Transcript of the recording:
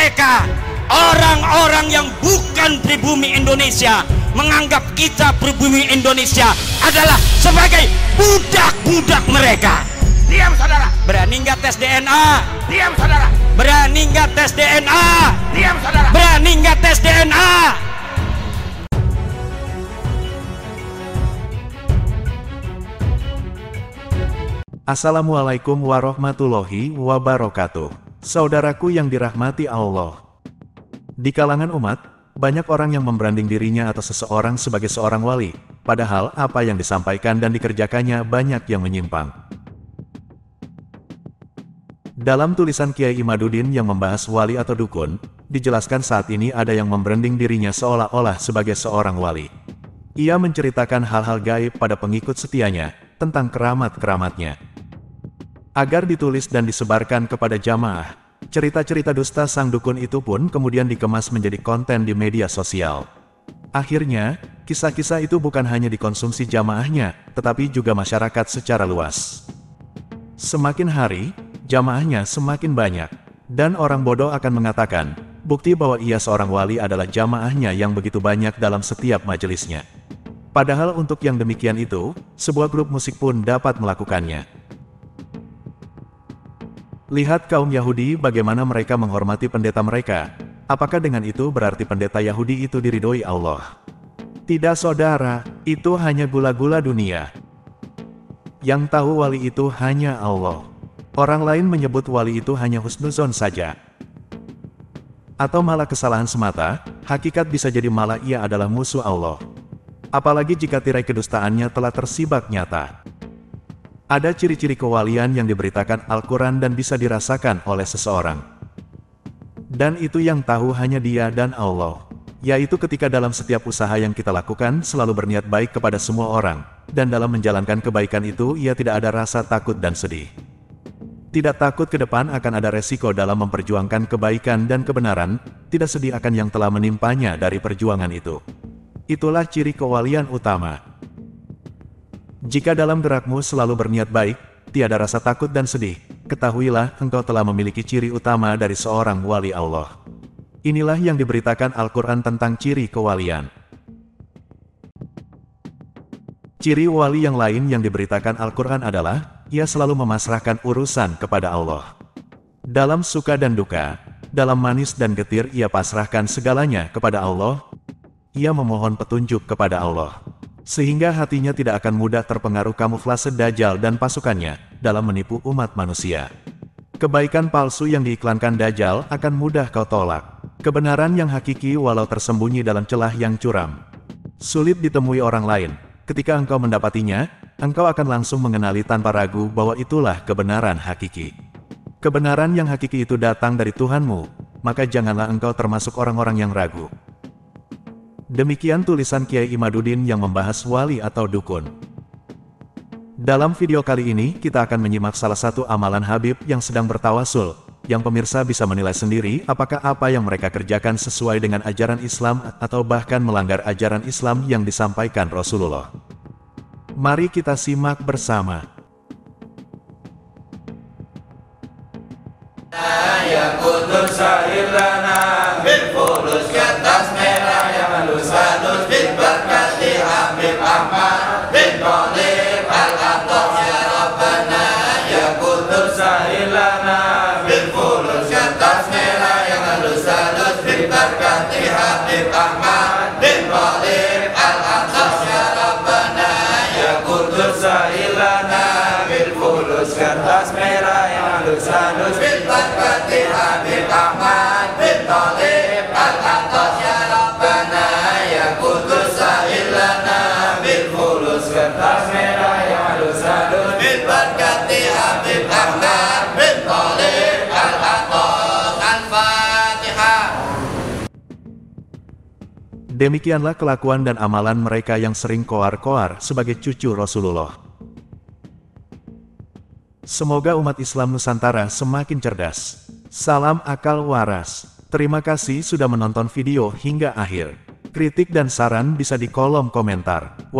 mereka, orang-orang yang bukan pribumi Indonesia, menganggap kita pribumi Indonesia adalah sebagai budak-budak mereka. Diam saudara. Berani nggak tes DNA? Diam saudara. Berani nggak tes DNA? Diam saudara. Berani nggak tes DNA? Assalamualaikum warahmatullahi wabarakatuh. Saudaraku yang dirahmati Allah. Di kalangan umat, banyak orang yang membranding dirinya atau seseorang sebagai seorang wali, padahal apa yang disampaikan dan dikerjakannya banyak yang menyimpang. Dalam tulisan Kiai Imaduddin yang membahas wali atau dukun, dijelaskan saat ini ada yang membranding dirinya seolah-olah sebagai seorang wali. Ia menceritakan hal-hal gaib pada pengikut setianya, tentang keramat-keramatnya. Agar ditulis dan disebarkan kepada jamaah, cerita-cerita dusta sang dukun itu pun kemudian dikemas menjadi konten di media sosial. Akhirnya, kisah-kisah itu bukan hanya dikonsumsi jamaahnya, tetapi juga masyarakat secara luas. Semakin hari, jamaahnya semakin banyak, dan orang bodoh akan mengatakan, bukti bahwa ia seorang wali adalah jamaahnya yang begitu banyak dalam setiap majelisnya. Padahal untuk yang demikian itu, sebuah grup musik pun dapat melakukannya. Lihat kaum Yahudi bagaimana mereka menghormati pendeta mereka. Apakah dengan itu berarti pendeta Yahudi itu diridhoi Allah? Tidak saudara, itu hanya gula-gula dunia. Yang tahu wali itu hanya Allah. Orang lain menyebut wali itu hanya husnuzon saja. Atau malah kesalahan semata, hakikat bisa jadi malah ia adalah musuh Allah. Apalagi jika tirai kedustaannya telah tersibak nyata. Ada ciri-ciri kewalian yang diberitakan Al-Quran dan bisa dirasakan oleh seseorang. Dan itu yang tahu hanya Dia dan Allah. Yaitu ketika dalam setiap usaha yang kita lakukan selalu berniat baik kepada semua orang. Dan dalam menjalankan kebaikan itu ia tidak ada rasa takut dan sedih. Tidak takut ke depan akan ada resiko dalam memperjuangkan kebaikan dan kebenaran. Tidak sedih akan yang telah menimpanya dari perjuangan itu. Itulah ciri kewalian utama. Jika dalam gerakmu selalu berniat baik, tiada rasa takut dan sedih, ketahuilah engkau telah memiliki ciri utama dari seorang wali Allah. Inilah yang diberitakan Al-Quran tentang ciri kewalian. Ciri wali yang lain yang diberitakan Al-Quran adalah, ia selalu memasrahkan urusan kepada Allah. Dalam suka dan duka, dalam manis dan getir ia pasrahkan segalanya kepada Allah. Ia memohon petunjuk kepada Allah. Sehingga hatinya tidak akan mudah terpengaruh kamuflase Dajjal dan pasukannya dalam menipu umat manusia. Kebaikan palsu yang diiklankan Dajjal akan mudah kau tolak. Kebenaran yang hakiki walau tersembunyi dalam celah yang curam. Sulit ditemui orang lain. Ketika engkau mendapatinya, engkau akan langsung mengenali tanpa ragu bahwa itulah kebenaran hakiki. Kebenaran yang hakiki itu datang dari Tuhanmu, maka janganlah engkau termasuk orang-orang yang ragu. Demikian tulisan Kiai Imaduddin yang membahas wali atau dukun. Dalam video kali ini kita akan menyimak salah satu amalan Habib yang sedang bertawasul, yang pemirsa bisa menilai sendiri apakah apa yang mereka kerjakan sesuai dengan ajaran Islam atau bahkan melanggar ajaran Islam yang disampaikan Rasulullah. Mari kita simak bersama. Ya Qudus sahilana bil fulus kertas merah yang halus-halus bil berkati Habib Ahmad bin Thalib al-Atas ya Rabbana. Ya Qudus sahilana bil fulus kertas merah yang halus-halus bil berkati Habib Ahmad bin Thalib al-Atas ya Rabbana. Ya Qudus sahilana bil fulus kertas merah yang halus-halus bil berkati Habib Ahmad bin Thalib al-Atas ya Rabbana. Ya Qudus sahilana bil fulus kertas merah yang halus-halus bil berkati Habib Ahmad bin Thalib al-Atas. Al-Fatihah. Demikianlah kelakuan dan amalan mereka yang sering koar-koar sebagai cucu Rasulullah. Semoga umat Islam Nusantara semakin cerdas. Salam akal waras. Terima kasih sudah menonton video hingga akhir. Kritik dan saran bisa di kolom komentar.